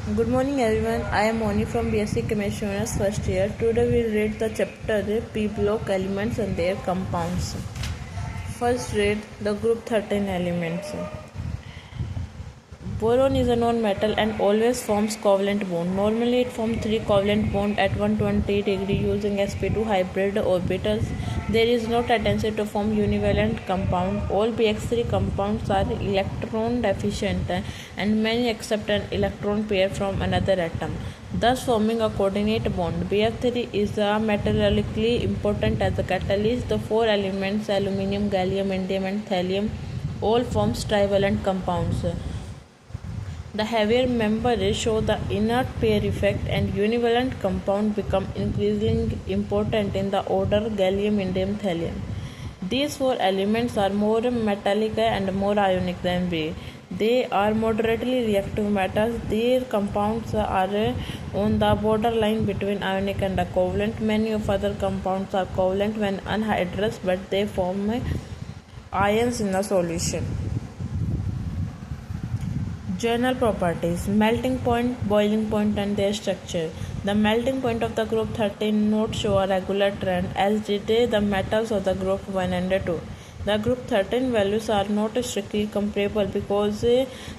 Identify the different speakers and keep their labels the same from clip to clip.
Speaker 1: Good morning everyone. I am Moni from BSc Chemistry Honors first year. Today we read the chapter P block elements and their compounds. First read the group 13 elements. Boron is a non-metal and always forms covalent bond. Normally it forms three covalent bonds at 120 degree using sp2 hybrid orbitals. There is no tendency to form univalent compound. All BX3 compounds are electron deficient and many accept an electron pair from another atom, thus forming a coordinate bond. BF3 is metallically important as a catalyst. The four elements aluminium, gallium, indium and thallium all form trivalent compounds. The heavier members show the inert pair effect, and univalent compounds become increasingly important in the order gallium, indium, thallium. These four elements are more metallic and more ionic than B. They are moderately reactive metals. Their compounds are on the borderline between ionic and covalent. Many of other compounds are covalent when anhydrous, but they form ions in the solution. General properties: melting point, boiling point and their structure. The melting point of the group 13 not show a regular trend, as did the metals of the group 1 and 2. The group 13 values are not strictly comparable because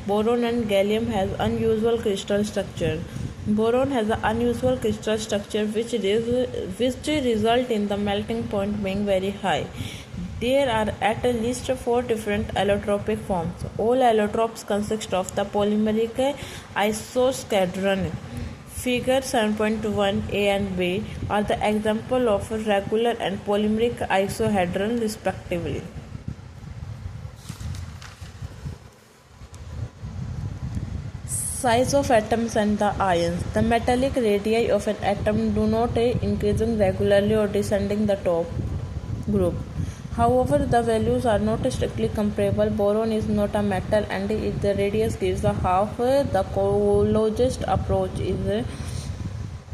Speaker 1: boron and gallium has unusual crystal structure. Boron has an unusual crystal structure which result in the melting point being very high. There are at least four different allotropic forms. All allotropes consist of the polymeric isoscadron. Figure 7.1a and b are the example of regular and polymeric isohedron respectively. Size of atoms and the ions. The metallic radii of an atom do not increasing regularly or descending the top group. However, the values are not strictly comparable. Boron is not a metal and the radius gives the half. The closest approach is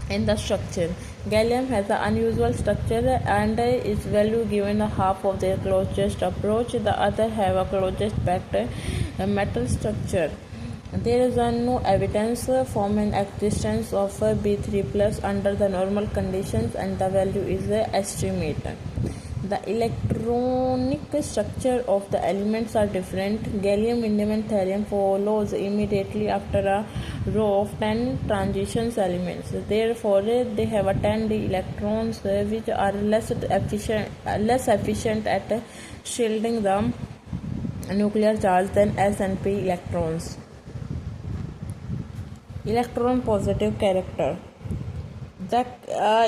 Speaker 1: in the structure. Gallium has an unusual structure and its value given a half of their closest approach. The other have a closest packed metal structure. There is no evidence for an existence of B3 plus under the normal conditions, and the value is estimated. The electronic structure of the elements are different. Gallium, indium and thallium follows immediately after a row of 10 transition elements. Therefore, they have 10d electrons which are less efficient at shielding the nuclear charge than S and P electrons. Electron positive character. The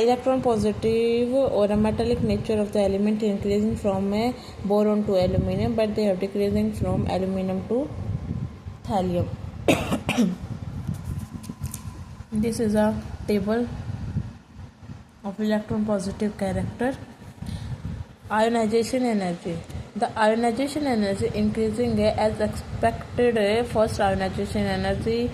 Speaker 1: electron positive or a metallic nature of the element increasing from boron to aluminum, but they are decreasing from aluminum to thallium. This is a table of electron positive character. Ionization energy. The ionization energy increasing as expected. First ionization energy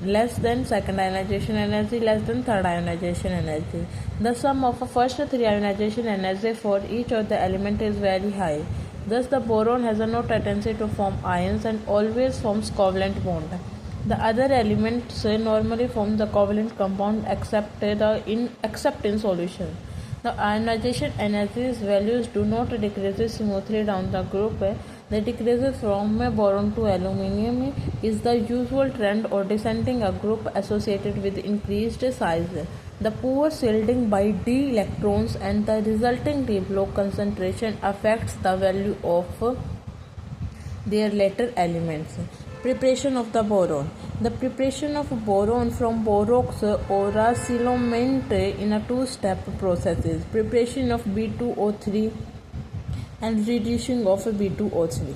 Speaker 1: less than second ionization energy less than third ionization energy. The sum of the first three ionization energy for each of the element is very high. Thus the boron has no tendency to form ions and always forms covalent bond. The other elements normally form the covalent compound except in solution. The ionization energy's values do not decrease smoothly down the group. The decreases from boron to aluminum is the usual trend, or descending a group associated with increased size. The poor shielding by d electrons and the resulting d block concentration affects the value of their later elements. Preparation of the boron. The preparation of boron from borax or a silicate in a two-step process is preparation of B2O3 and reducing of B2O3.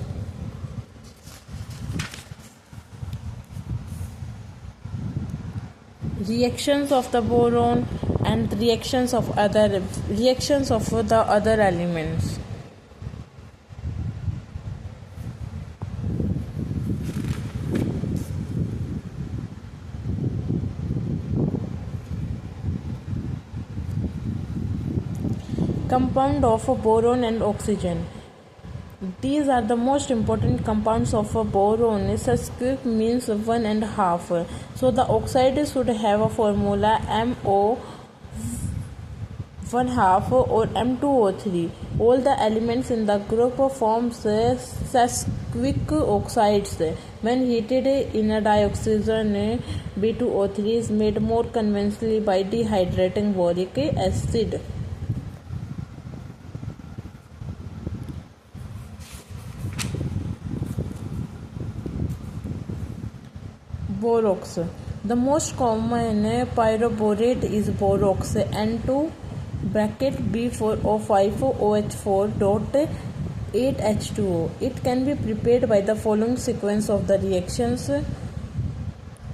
Speaker 1: Reactions of the boron and reactions of the other elements. Compound of boron and oxygen. These are the most important compounds of a boron. Sesquic means one and a half. So the oxide should have a formula MO 1 half or M2O3. All the elements in the group forms sesquic oxides. When heated in a dioxygen, B2O3 is made more conventionally by dehydrating boric acid. Borox. The most common pyroborate is borox N2 bracket B4O5OH4 dot 8H2O. It can be prepared by the following sequence of the reactions: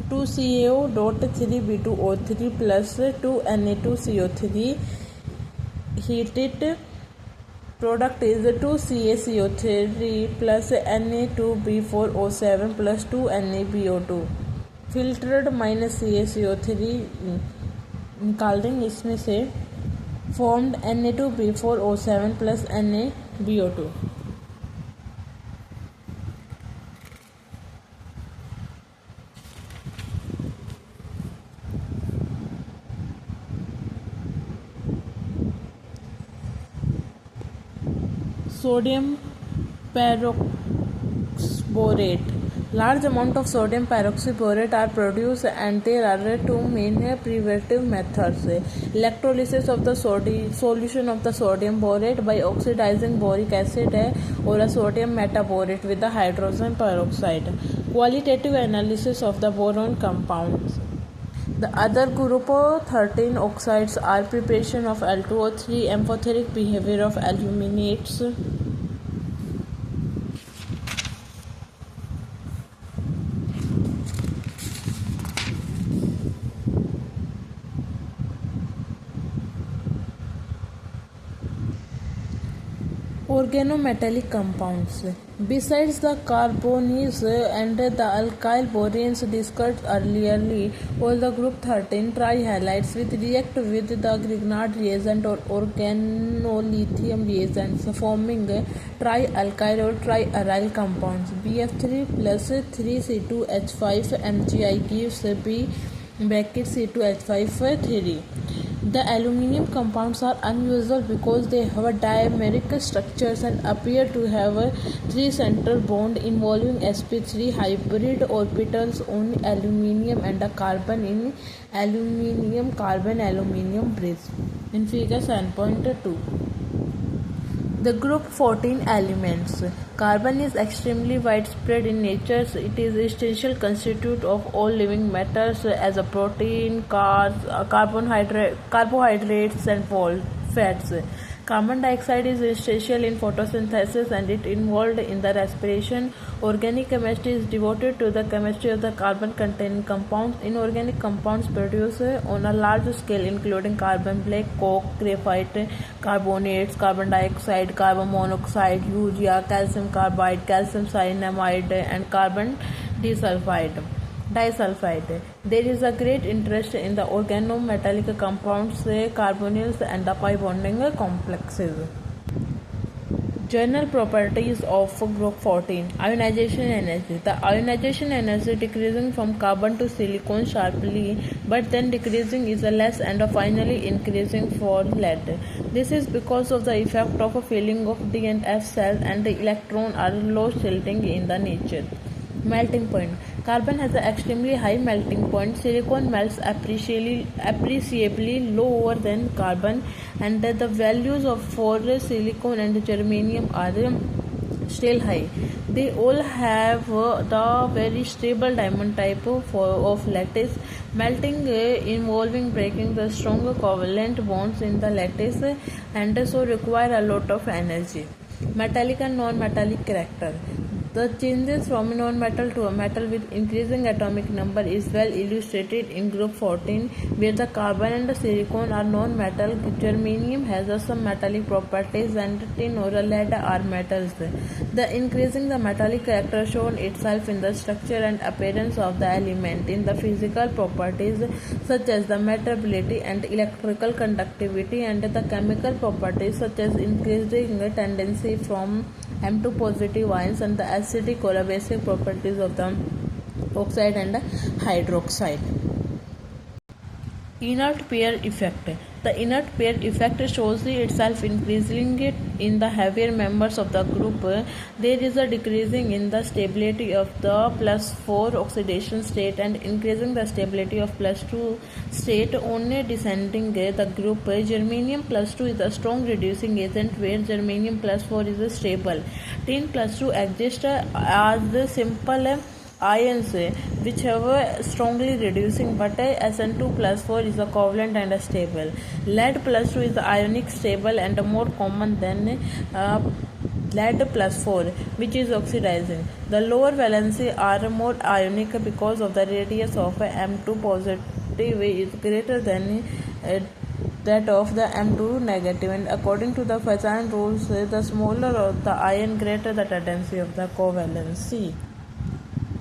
Speaker 1: 2CaO dot 3B2O3 plus 2Na2CO3. Heated product is 2CaCO3 plus Na2B4O7 plus 2NaBO2. Filtered minus CaCO3 निकाल देंगे इसमें से, formed Na2B4O7 plus NaBO2. Sodium peroxyborate. Large amount of sodium peroxyborate are produced and there are two main preventive methods. Electrolysis of the solution of the sodium borate by oxidizing boric acid or a sodium metaborate with the hydrogen peroxide. Qualitative analysis of the boron compounds. The other group 13 oxides are preparation of Al2O3, amphoteric behavior of aluminates. Organometallic compounds. Besides the carbonics and the alkyl boranes discussed earlier, all the group 13 trihalides which react with the Grignard reagent or organolithium reagents, forming trialkyl or triaryl compounds. BF3 plus 3C2H5 MgI gives B bracket C2H5 3. The aluminium compounds are unusual because they have dimeric structures and appear to have a 3-center bond involving sp3 hybrid orbitals on aluminium and a carbon in aluminium carbon aluminium bridge in figure 7.2. The group 14 elements. Carbon is extremely widespread in nature. It is essential constituent of all living matters as a protein, carbs, carbohydrates and fats. Carbon dioxide is essential in photosynthesis and it involved in the respiration. Organic chemistry is devoted to the chemistry of the carbon-containing compounds. Inorganic compounds produced on a large scale including carbon black, coke, graphite, carbonates, carbon dioxide, carbon monoxide, urea, calcium carbide, calcium cyanamide and carbon disulfide. There is a great interest in the organometallic compounds, carbonyls and the pi bonding complexes. General properties of group 14. Ionization energy. The ionization energy decreasing from carbon to silicon sharply but then decreasing is less and finally increasing for lead. This is because of the effect of a filling of D and F cells and the electron are low shielding in the nature. Melting point. Carbon has an extremely high melting point. Silicon melts appreciably lower than carbon and the values for silicon and germanium are still high. They all have the very stable diamond type of lattice. Melting involving breaking the strong covalent bonds in the lattice and so require a lot of energy. Metallic and non-metallic character. The changes from a non-metal to a metal with increasing atomic number is well illustrated in group 14, where the carbon and the silicon are non-metal. Germanium has some metallic properties and tin or lead are metals. The increasing the metallic character shown itself in the structure and appearance of the element, in the physical properties such as the metallability and electrical conductivity, and the chemical properties such as increasing tendency from M2 positive ions and the acidic or basic properties of the oxide and hydroxide. Inert pair effect. The inert pair effect shows itself increasing in the heavier members of the group. There is a decreasing in the stability of the +4 oxidation state and increasing the stability of +2 state on descending the group. Germanium +2 is a strong reducing agent where germanium +4 is stable. Tin +2 exists as simple ions which have a strongly reducing, but SN2+4 is a covalent and stable. Lead +2 is ionic stable and more common than lead +4, which is oxidizing. The lower valency are more ionic because of the radius of M2 positive is greater than that of the M2 negative, and according to the Fajan rules, the smaller the ion, greater the tendency of the covalency.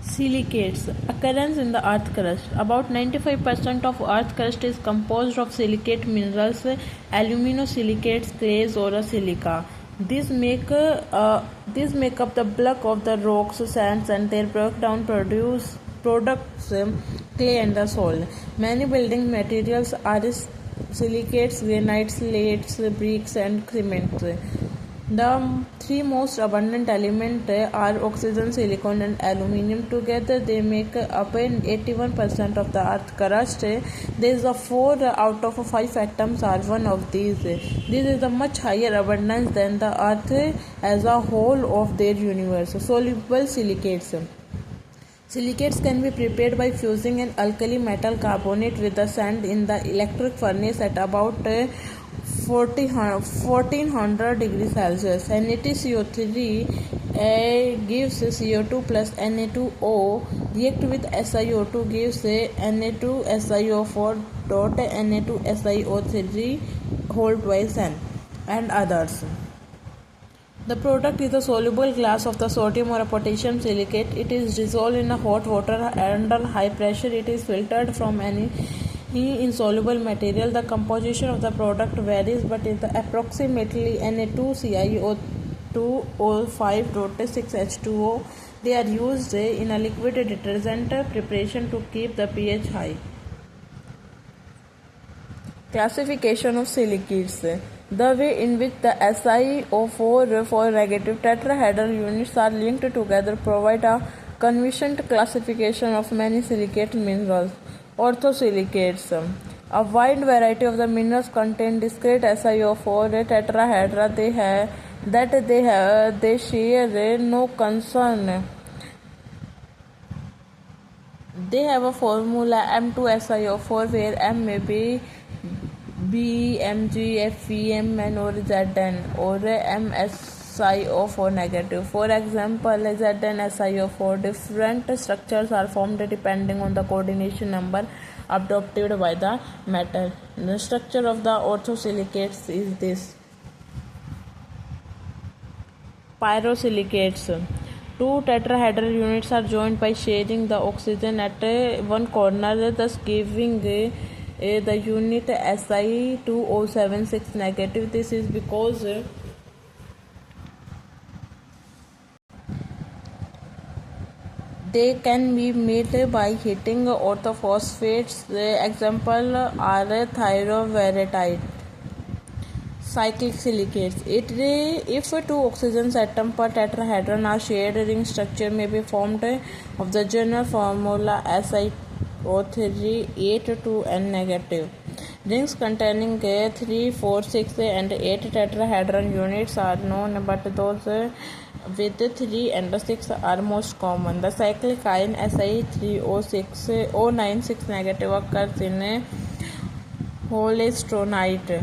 Speaker 1: Silicates. Occurrence in the earth crust. About 95% of earth crust is composed of silicate minerals, aluminosilicates, clays or silica. These make up the bulk of the rocks, sands, and their breakdown products clay and the soil. Many building materials are silicates, granite, slates, bricks, and cement. The three most abundant elements are oxygen, silicon, and aluminium. Together, they make up 81% of the earth crust. There is a 4 out of 5 atoms are one of these. This is a much higher abundance than the earth as a whole of their universe. Soluble silicates. Silicates can be prepared by fusing an alkali metal carbonate with the sand in the electric furnace at about 1400 degrees Celsius. NaTCO3 gives CO2 plus Na2O. React with SiO2 gives Na2SiO4 dot Na2SiO3 whole twice n and others. The product is a soluble glass of the sodium or a potassium silicate. It is dissolved in a hot water under high pressure. It is filtered from any insoluble material. The composition of the product varies, but is approximately Na2CiO2O5.6H2O. They are used in a liquid detergent preparation to keep the pH high. Classification of silicates. The way in which the SiO4 negative tetrahedral units are linked together provide a convenient classification of many silicate minerals. Orthosilicates. A wide variety of the minerals contain discrete SiO4 tetrahedra. They share no concern. They have a formula M2SiO4 where M may be B, Mg, Fe, Mn or Zn or MsIO4 negative. For example, ZnSiO4 different structures are formed depending on the coordination number adopted by the metal. The structure of the orthosilicates is this. Pyrosilicates. Two tetrahedral units are joined by sharing the oxygen at one corner, thus giving the unit Si2O76 negative. This is because they can be made by heating orthophosphates. Example are thioveratite. Cyclic silicates. If two oxygen atoms per tetrahedron are shared, ring structure may be formed of the general formula SiO3 8 to N negative. Rings containing 3, 4, 6 and 8 tetrahedron units are known, but those with 3 and 6 are most common. The cyclic ion Si3O96 negative occurs in holstronite.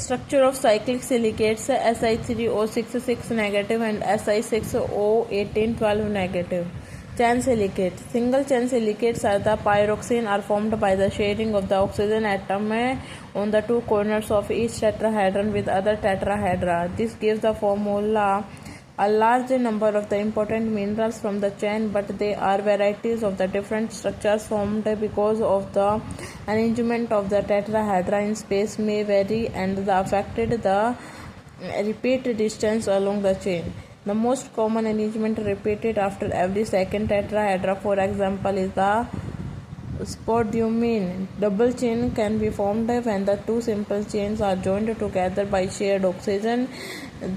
Speaker 1: Structure of cyclic silicates Si3O66 negative and Si6O1812 negative. Chain silicates. Single chain silicates are the pyroxene are formed by the sharing of the oxygen atom on the two corners of each tetrahedron with other tetrahedra. This gives the formula a large number of the important minerals from the chain, but they are varieties of the different structures formed because of the arrangement of the tetrahedra in space may vary and the affected the repeat distance along the chain. The most common arrangement repeated after every second tetrahedra, for example, is the spodumene. Double chain can be formed when the two simple chains are joined together by shared oxygen.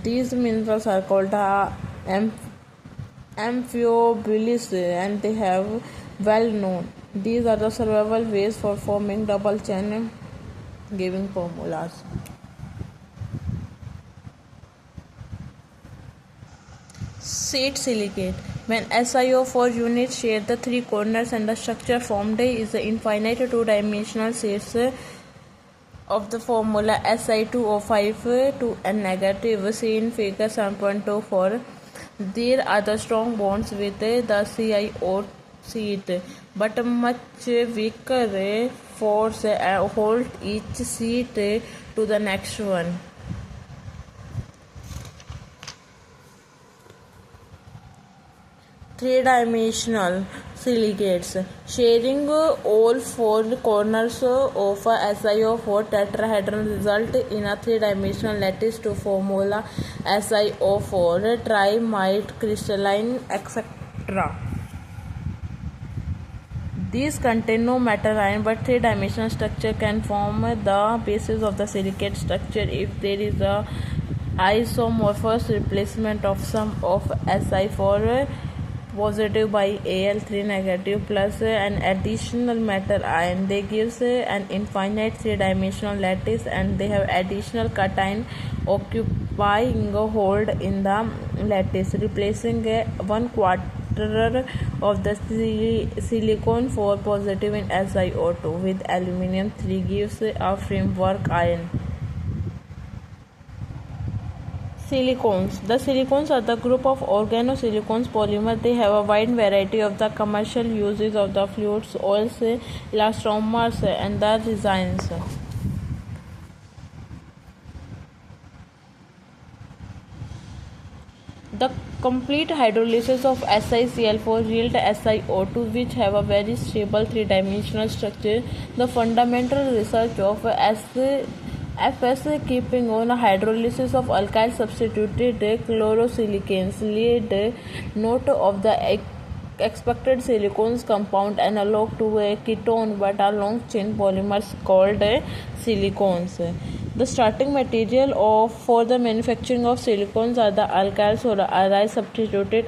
Speaker 1: These minerals are called amphiboles and they have well known. These are the survival ways for forming double chain giving formulas. Sheet silicate. When SiO4 units share the three corners and the structure formed is the infinite two-dimensional sheets of the formula Si2O5 to N negative, see in figure 7.24. There are the strong bonds with the CiO sheet, but much weaker force hold each sheet to the next one. Three-dimensional silicates. Sharing all four corners of a SiO4 tetrahedron result in a three-dimensional lattice to formula SiO4 trimide crystalline etc. These contain no metal ion, but three-dimensional structure can form the basis of the silicate structure if there is a isomorphous replacement of some of Si4 positive by Al3 negative plus an additional metal ion. They gives an infinite three-dimensional lattice and they have additional cation occupying a hold in the lattice, replacing 1/4 of the silicon 4 positive in SiO2 with aluminum 3 gives a framework ion. Silicones. The silicones are the group of organosilicones polymers. They have a wide variety of the commercial uses of the fluids, oils, elastomers, and the resins. The complete hydrolysis of SiCl4 yield SiO2, which have a very stable three-dimensional structure. The fundamental research of FS keeping on hydrolysis of alkyl substituted chlorosilicans lead note of the expected silicones compound analog to a ketone but are long chain polymers called silicones. The starting material for the manufacturing of silicones are the alkyls or allyl substituted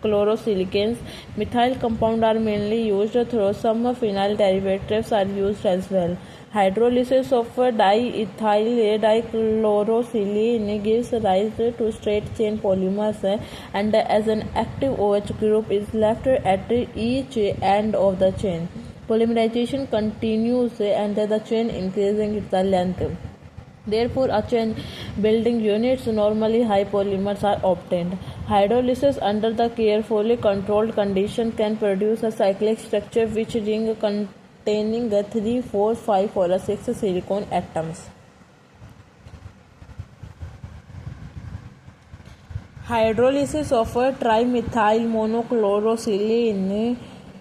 Speaker 1: chlorosilicans. Methyl compounds are mainly used, though some phenyl derivatives are used as well. Hydrolysis of diethyl dichlorosilane gives rise to straight chain polymers and as an active OH group is left at each end of the chain. Polymerization continues and the chain increasing its length. Therefore, a chain building units normally high polymers are obtained. Hydrolysis under the carefully controlled condition can produce a cyclic structure which ring containing 3, 4, 5 or 6 silicon atoms. Hydrolysis of a trimethyl monochlorosilane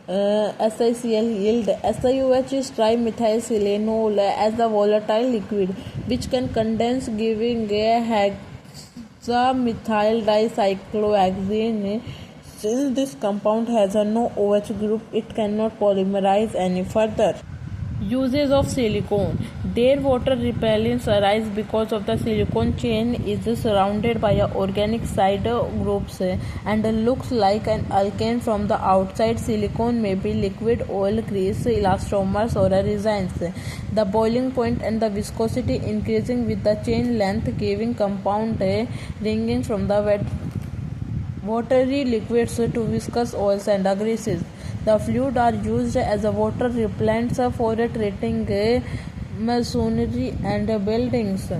Speaker 1: SiCl yield SiOH is trimethylsilanol as the volatile liquid which can condense giving a hexamethyl dicyclohexane. Since this compound has a no OH group, it cannot polymerize any further. Uses of silicone. Their water repellence arises because of the silicone chain is surrounded by organic side groups and looks like an alkane from the outside. Silicone may be liquid, oil, grease, elastomers or resins. The boiling point and the viscosity increasing with the chain length, giving compound ranging from the wet watery liquids to viscous oils and greases. The fluid are used as a water repellents for treating masonry and buildings.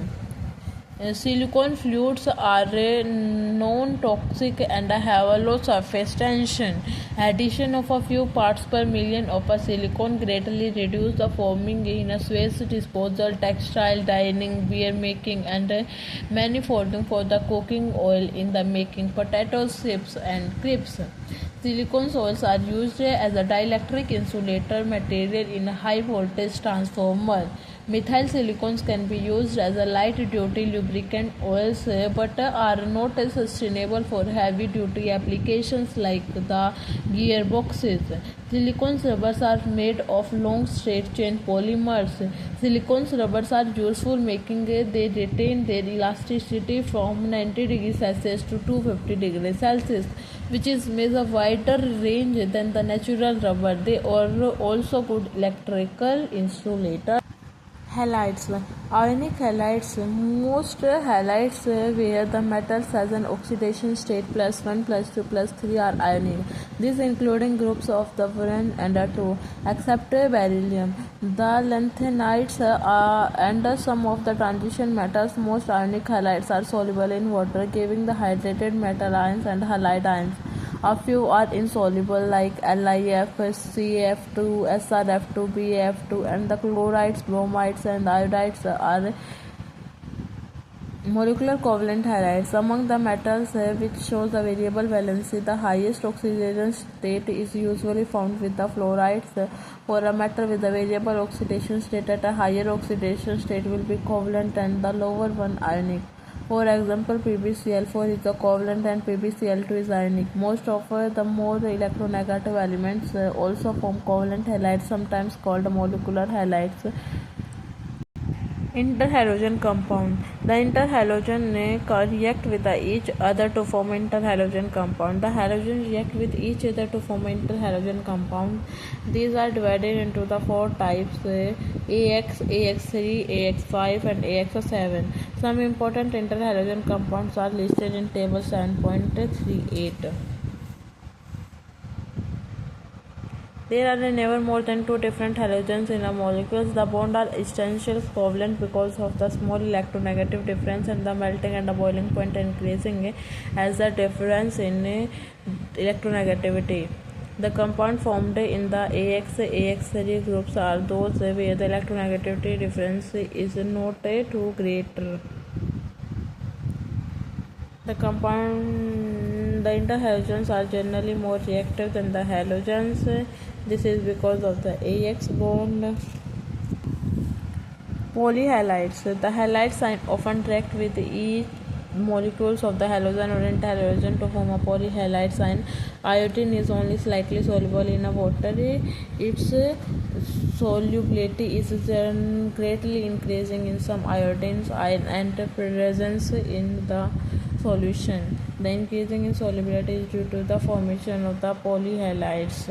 Speaker 1: Silicon fluids are non-toxic and have a low surface tension. Addition of a few parts per million of a silicon greatly reduces the foaming in a waste disposal, textile, dyeing, beer making, and manifolding for the cooking oil in the making potatoes, chips, and crisps. Silicon soils are used as a dielectric insulator material in a high voltage transformer. Methyl silicones can be used as a light duty lubricant oils but are not as sustainable for heavy duty applications like the gearboxes. Silicon rubbers are made of long straight chain polymers. Silicon rubbers are useful making they retain their elasticity from 90 degrees Celsius to 250 degrees Celsius, which is makes a wider range than the natural rubber. They are also good electrical insulators. Halides. Ionic halides. Most halides where the metals has an oxidation state +1, +2, +3 are ionic. These including groups of the 1 and the 2, except beryllium. The lanthanides and some of the transition metals. Most ionic halides are soluble in water, giving the hydrated metal ions and halide ions. A few are insoluble like LiF, CF2, SrF2, BF2, and the chlorides, bromides, and iodides are molecular covalent halides. Among the metals which shows the variable valency, the highest oxidation state is usually found with the fluorides. For a metal with a variable oxidation state, at a higher oxidation state will be covalent and the lower one ionic. For example, PbCl4 is a covalent and PbCl2 is ionic. Most of the more electronegative elements also form covalent halides, sometimes called molecular halides. Interhalogen compound. The interhalogen react with each other to form interhalogen compound. The halogens react with each other to form interhalogen compound. These are divided into the 4 types: AX, AX3, AX5, and AX7. Some important interhalogen compounds are listed in table 7.38. There are never more than 2 different halogens in a molecule. The bonds are essentially covalent because of the small electronegative difference, and the melting and the boiling point increasing as the difference in electronegativity. The compound formed in the AX-AX3 groups are those where the electronegativity difference is not too great. The interhalogens are generally more reactive than the halogens. This is because of the AX bond. Polyhalides. The halide sign often react with each molecules of the halogen or interhalogen to form a polyhalide sign. Iodine is only slightly soluble in a water. Its solubility is greatly increasing in some iodines and presence in the solution. The increasing in solubility is due to the formation of the polyhalides.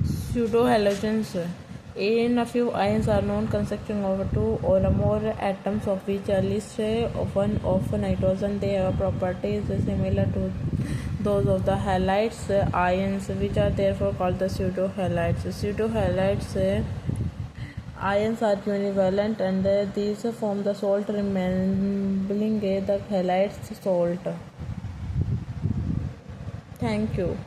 Speaker 1: Pseudohalogens. In a few ions are known consisting of 2 or more atoms of which at least one of nitrogen. They have properties similar to those of the halides ions, which are therefore called the pseudohalides. Pseudohalides ions are univalent and these form the salt resembling the halide salt. Thank you.